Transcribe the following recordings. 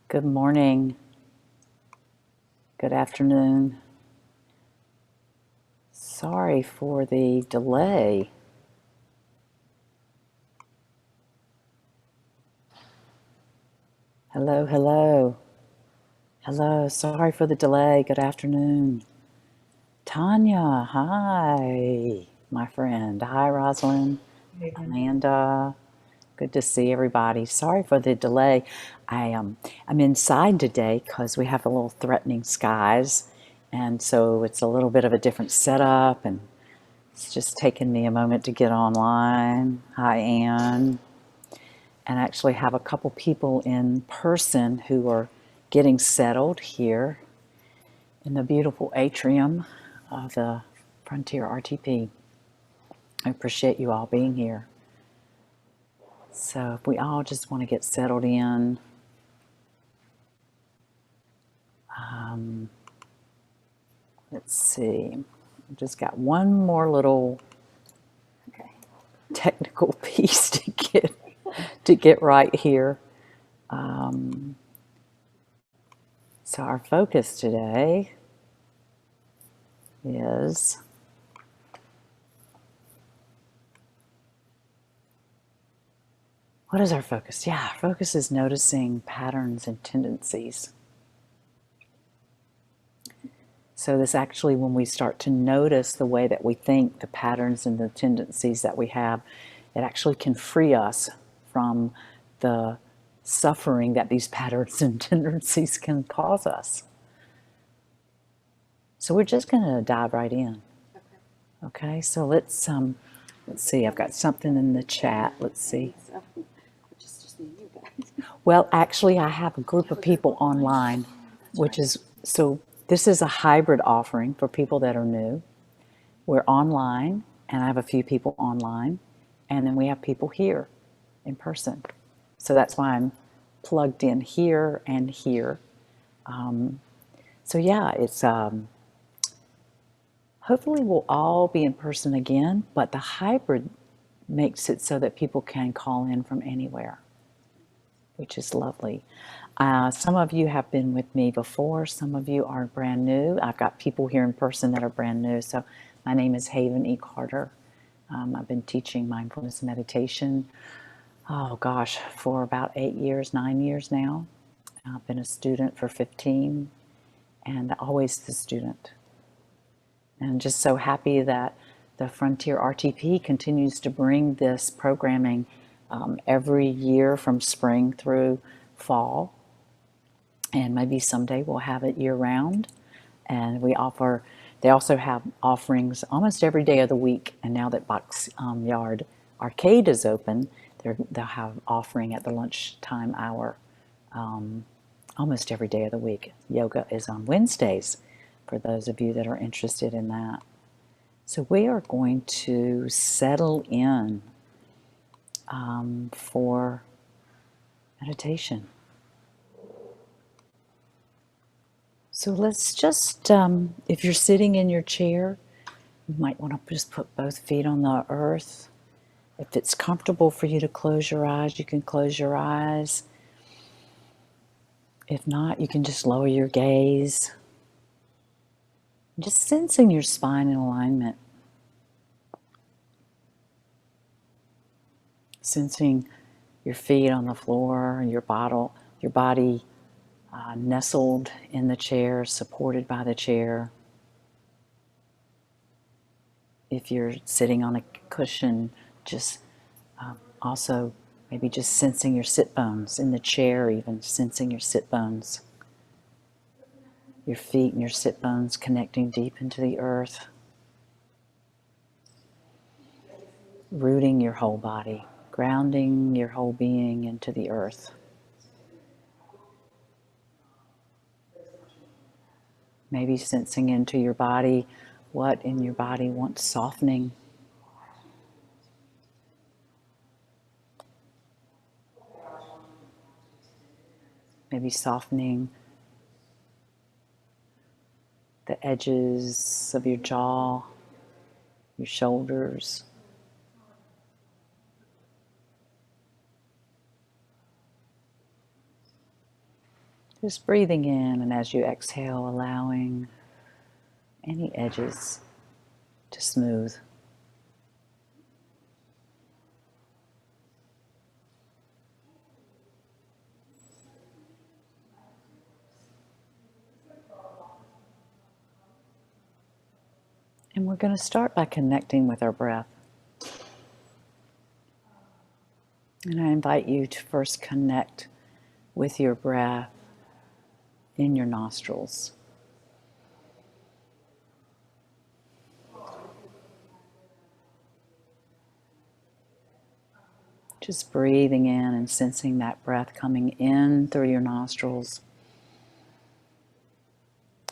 Good morning, good afternoon. Sorry for the delay. Hello, hello. Hello, sorry for the delay. Good afternoon. Tanya, hi, my friend. Hi, Rosalind. Amanda. Good to see everybody. Sorry for the delay. I'm inside today because we have a little threatening skies, and so it's a little bit of a different setup, and it's just taken me a moment to get online. Hi, Anne. And actually have a couple people in person who are getting settled here in the beautiful atrium of the Frontier RTP. I appreciate you all being here. So if we all just want to get settled in, let's see. I've just got one more little technical piece to get right here. So our focus today is what is our focus? Yeah, our focus is noticing patterns and tendencies. So this actually, when we start to notice the way that we think, the patterns and the tendencies that we have, it actually can free us from the suffering that these patterns and tendencies can cause us. So we're just going to dive right in. Okay, so let's see. I've got something in the chat. Let's see. Well, actually, I have a group of people online, which is so. This is a hybrid offering for people that are new. We're online, and I have a few people online, and then we have people here in person. So that's why I'm plugged in here and here. So yeah, it's hopefully we'll all be in person again, but the hybrid makes it so that people can call in from anywhere, which is lovely. Some of you have been with me before. Some of you are brand new. I've got people here in person that are brand new. So my name is Haven E. Carter. I've been teaching mindfulness meditation, oh gosh, for about 8 years, 9 years now. I've been a student for 15 and always the student. And just so happy that the Frontier RTP continues to bring this programming every year from spring through fall. And maybe someday we'll have it year round. And they also have offerings almost every day of the week. And now that Box Yard Arcade is open, they'll have offering at the lunchtime hour almost every day of the week. Yoga is on Wednesdays for those of you that are interested in that. So we are going to settle in for meditation. So let's just, if you're sitting in your chair, you might want to just put both feet on the earth. If it's comfortable for you to close your eyes, you can close your eyes. If not, you can just lower your gaze. Just sensing your spine in alignment. Sensing your feet on the floor, your body nestled in the chair, supported by the chair. If you're sitting on a cushion, just also maybe just sensing your sit bones in the chair, even sensing your sit bones. Your feet and your sit bones connecting deep into the earth. Rooting your whole body, grounding your whole being into the earth. Maybe sensing into your body what in your body wants softening. Maybe softening the edges of your jaw, your shoulders. Just breathing in, and as you exhale, allowing any edges to smooth. And we're going to start by connecting with our breath. And I invite you to first connect with your breath in your nostrils. Just breathing in and sensing that breath coming in through your nostrils.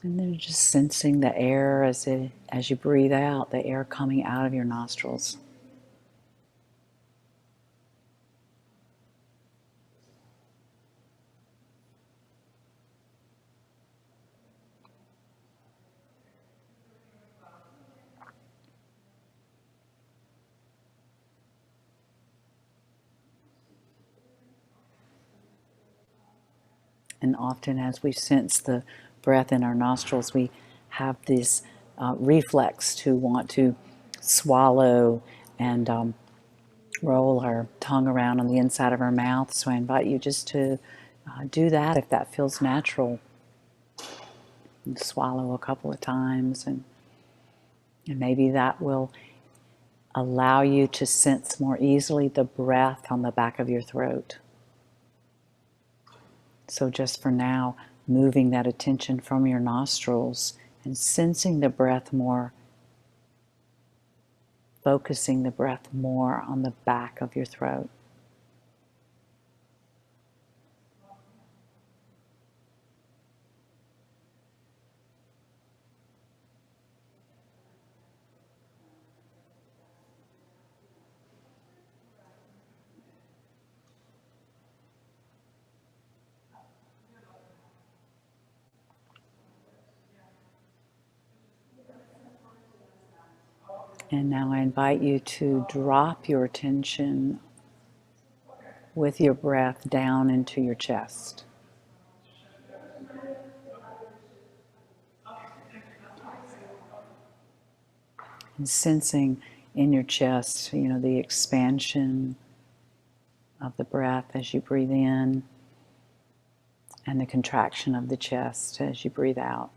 And then just sensing the air as you breathe out, the air coming out of your nostrils. And often as we sense the breath in our nostrils, we have this reflex to want to swallow and roll our tongue around on the inside of our mouth. So I invite you just to do that if that feels natural. And swallow a couple of times, and maybe that will allow you to sense more easily the breath on the back of your throat. So just for now, moving that attention from your nostrils and sensing the breath more, focusing the breath more on the back of your throat. And now I invite you to drop your attention with your breath down into your chest. And sensing in your chest, the expansion of the breath as you breathe in and the contraction of the chest as you breathe out.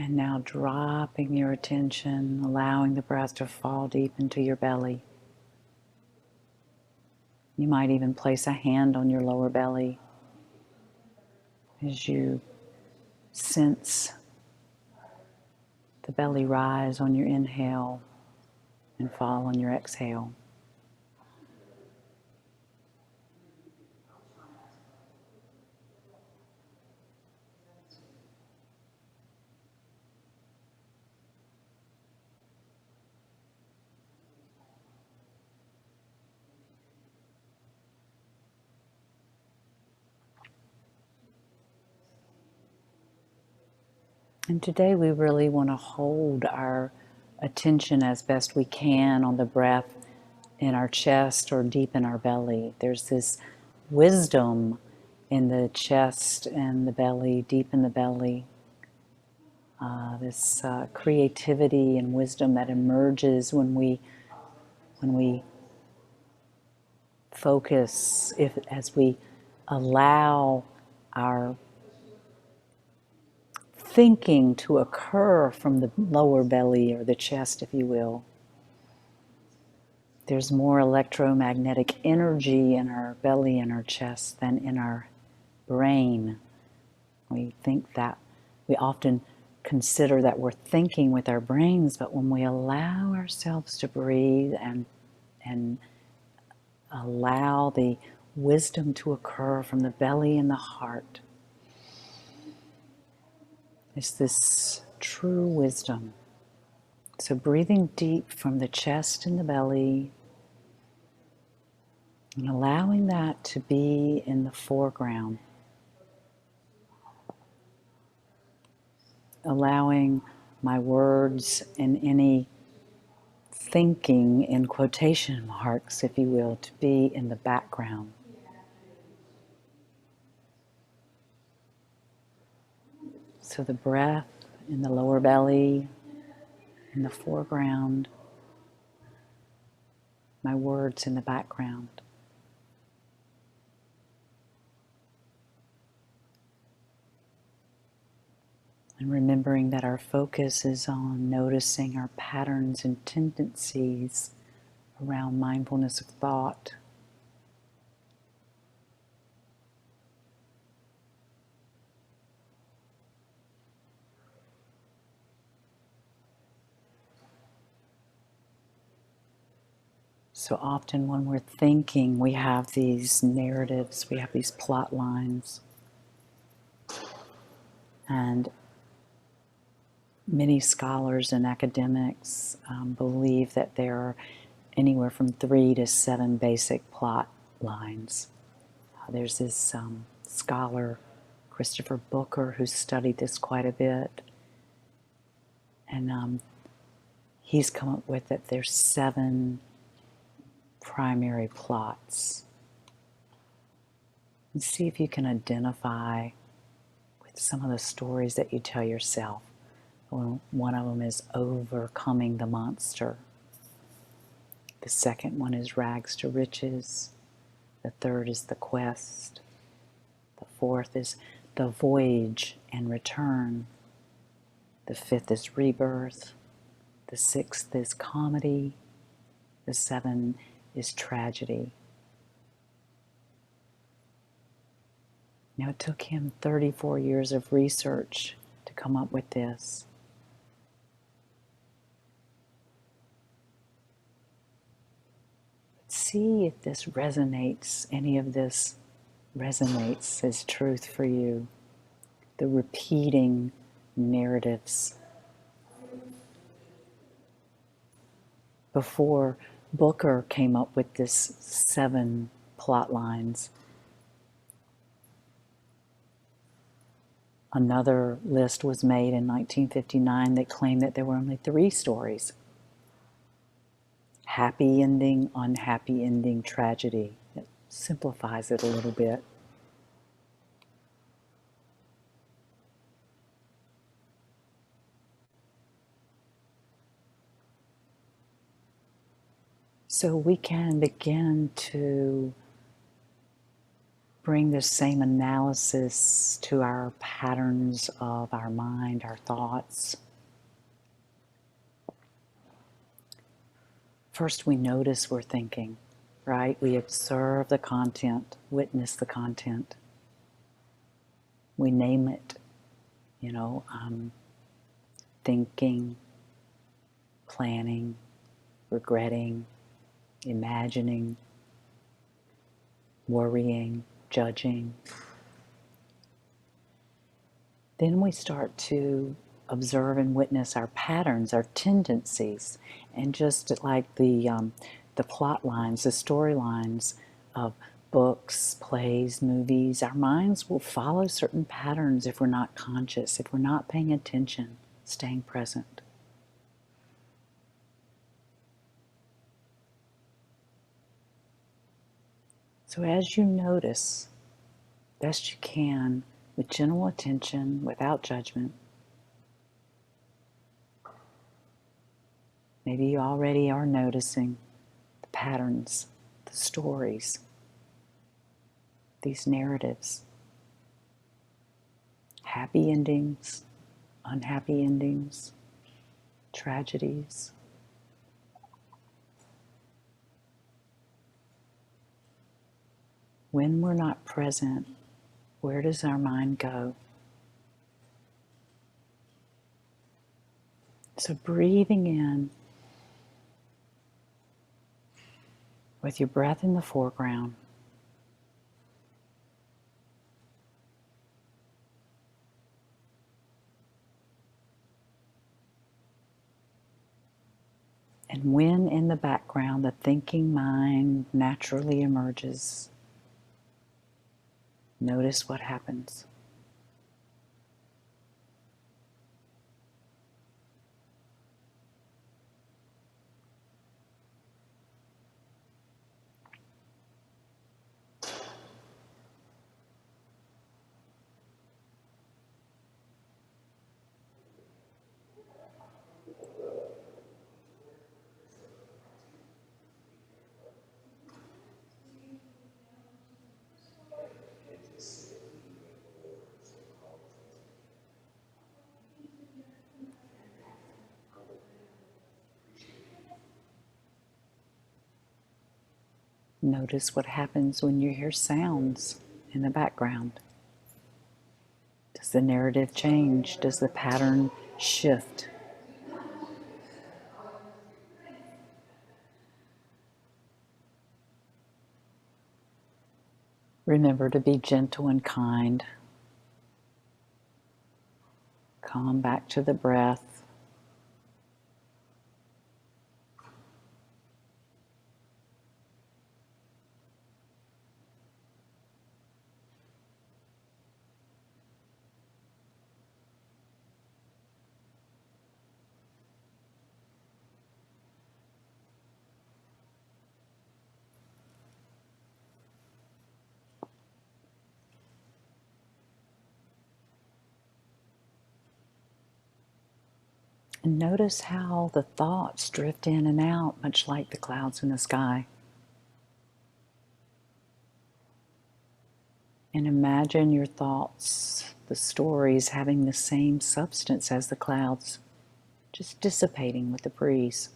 And now dropping your attention, allowing the breath to fall deep into your belly. You might even place a hand on your lower belly as you sense the belly rise on your inhale and fall on your exhale. And today we really want to hold our attention as best we can on the breath in our chest or deep in our belly. There's this wisdom in the chest and the belly, deep in the belly. This creativity and wisdom that emerges when we focus, as we allow our thinking to occur from the lower belly or the chest, if you will. There's more electromagnetic energy in our belly and our chest than in our brain. We think that we often consider that we're thinking with our brains, but when we allow ourselves to breathe and allow the wisdom to occur from the belly and the heart, is this true wisdom. So breathing deep from the chest and the belly and allowing that to be in the foreground. Allowing my words and any thinking in quotation marks, if you will, to be in the background. So the breath in the lower belly, in the foreground, my words in the background. And remembering that our focus is on noticing our patterns and tendencies around mindfulness of thought. So often when we're thinking, we have these narratives, we have these plot lines. And many scholars and academics believe that there are anywhere from 3 to 7 basic plot lines. There's this scholar, Christopher Booker, who studied this quite a bit. And he's come up with that there's 7 primary plots. And see if you can identify with some of the stories that you tell yourself. One of them is overcoming the monster. The second one is rags to riches. The third is the quest. The fourth is the voyage and return. The fifth is rebirth. The sixth is comedy. The seventh is tragedy. Now, it took him 34 years of research to come up with this. See if this resonates, any of this resonates as truth for you. The repeating narratives. Before Booker came up with this 7 plot lines, another list was made in 1959 that claimed that there were only 3 stories. Happy ending, unhappy ending, tragedy. It simplifies it a little bit. So we can begin to bring the same analysis to our patterns of our mind, our thoughts. First, we notice we're thinking, right? We observe the content, witness the content. We name it, thinking, planning, regretting, imagining, worrying, judging. Then we start to observe and witness our patterns, our tendencies, and just like the plot lines, the storylines of books, plays, movies, our minds will follow certain patterns if we're not conscious, if we're not paying attention, staying present. So as you notice, best you can, with gentle attention, without judgment, maybe you already are noticing the patterns, the stories, these narratives, happy endings, unhappy endings, tragedies. When we're not present, where does our mind go? So breathing in with your breath in the foreground. background, the thinking mind naturally emerges. Notice what happens. Notice what happens when you hear sounds in the background. Does the narrative change? Does the pattern shift? Remember to be gentle and kind. Come back to the breath. And notice how the thoughts drift in and out, much like the clouds in the sky. And imagine your thoughts, the stories, having the same substance as the clouds, just dissipating with the breeze.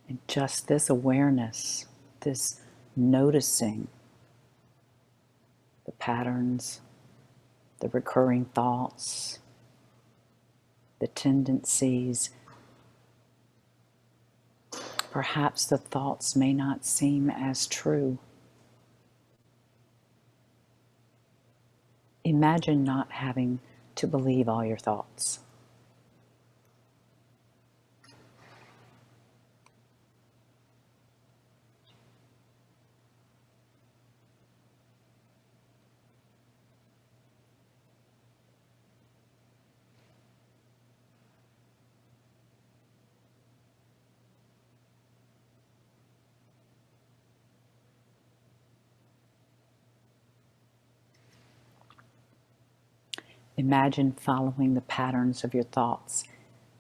And just this awareness, this noticing the patterns, the recurring thoughts, the tendencies. Perhaps the thoughts may not seem as true. Imagine not having to believe all your thoughts. Imagine following the patterns of your thoughts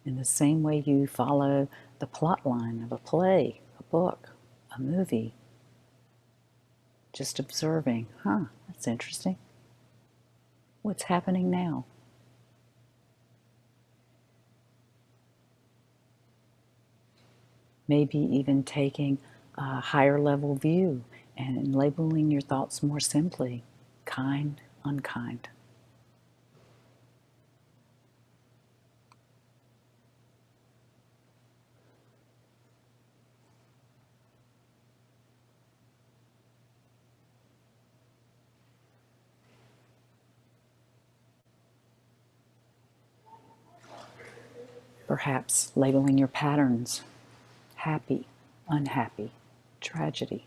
in the same way you follow the plot line of a play, a book, a movie. Just observing, that's interesting. What's happening now? Maybe even taking a higher level view and labeling your thoughts more simply, kind, unkind. Perhaps labeling your patterns, happy, unhappy, tragedy.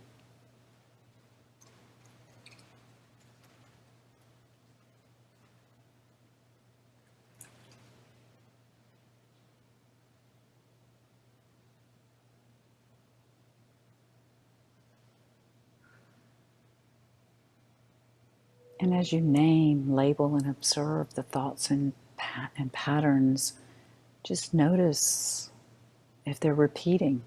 And as you name, label, and observe the thoughts and patterns, just notice if they're repeating.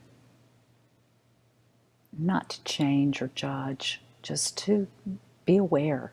not to change or judge, just to be aware.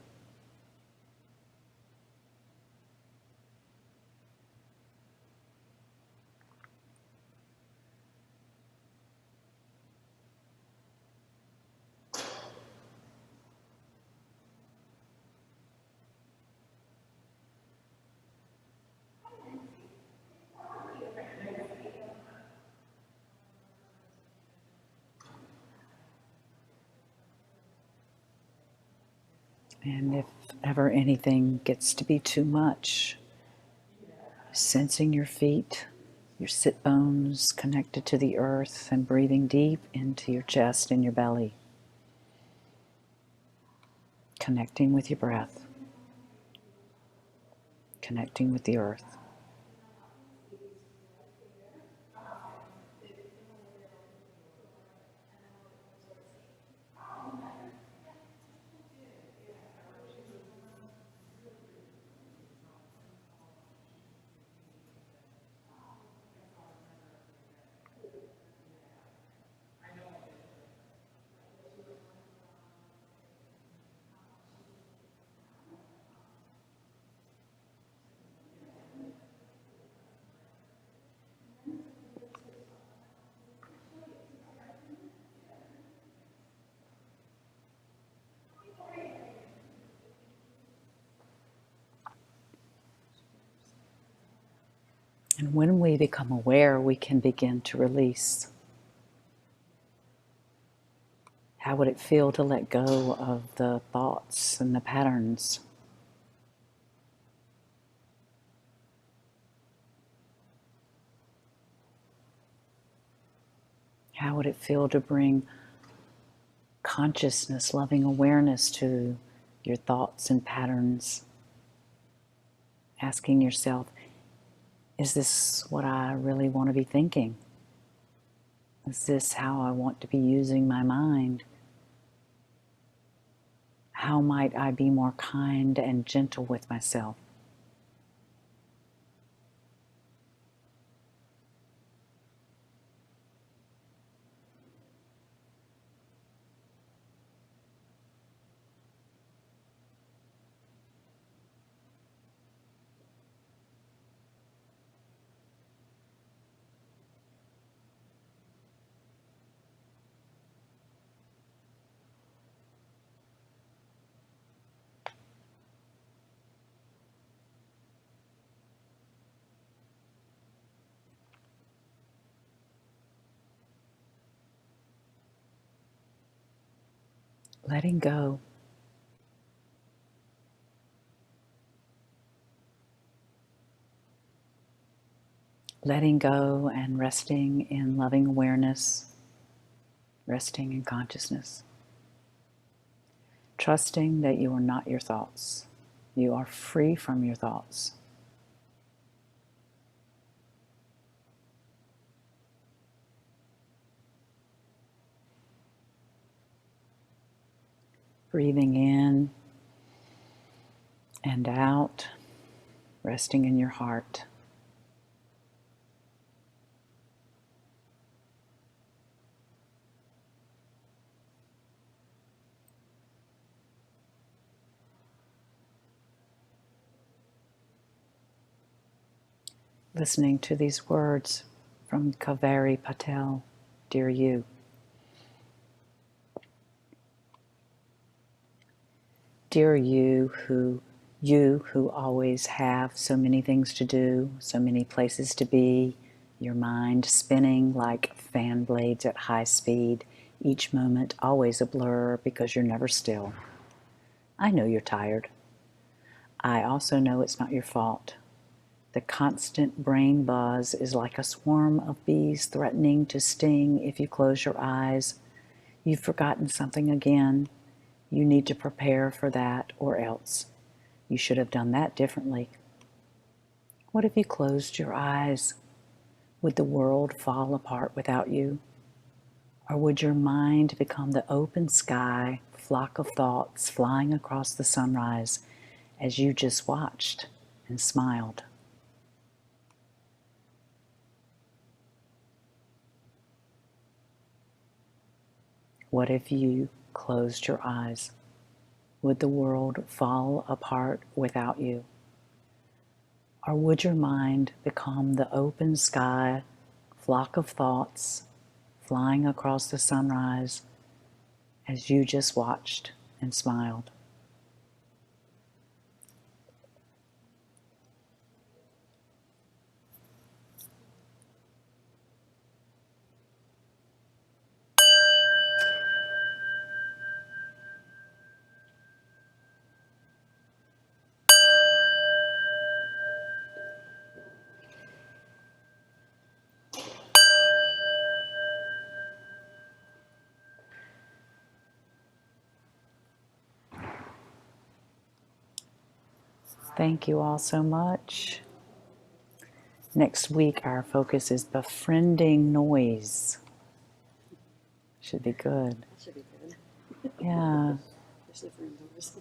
And if ever anything gets to be too much, sensing your feet, your sit bones connected to the earth, and breathing deep into your chest and your belly, connecting with your breath, connecting with the earth. And when we become aware, we can begin to release. How would it feel to let go of the thoughts and the patterns? How would it feel to bring consciousness, loving awareness to your thoughts and patterns? Asking yourself, is this what I really want to be thinking? Is this how I want to be using my mind? How might I be more kind and gentle with myself? Letting go. Letting go and resting in loving awareness, resting in consciousness. Trusting that you are not your thoughts. You are free from your thoughts. Breathing in and out, resting in your heart. Listening to these words from Kaveri Patel, dear you. Dear you who always have so many things to do, so many places to be, your mind spinning like fan blades at high speed, each moment always a blur because you're never still. I know you're tired. I also know it's not your fault. The constant brain buzz is like a swarm of bees threatening to sting if you close your eyes. You've forgotten something again. You need to prepare for that or else. You should have done that differently. What if you closed your eyes? Would the world fall apart without you? Or would your mind become the open sky, flock of thoughts flying across the sunrise as you just watched and smiled? What if you closed your eyes? Would the world fall apart without you? Or would your mind become the open sky, flock of thoughts flying across the sunrise as you just watched and smiled? Thank you all so much. Next week, our focus is befriending noise. Should be good. That should be good. Yeah. Especially for indoors.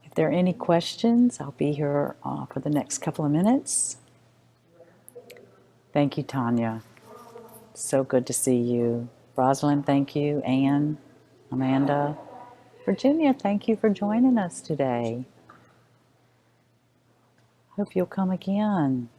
If there are any questions, I'll be here for the next couple of minutes. Thank you, Tanya. So good to see you. Rosalind, thank you. Anne, Amanda. Virginia, thank you for joining us today. Hope you'll come again.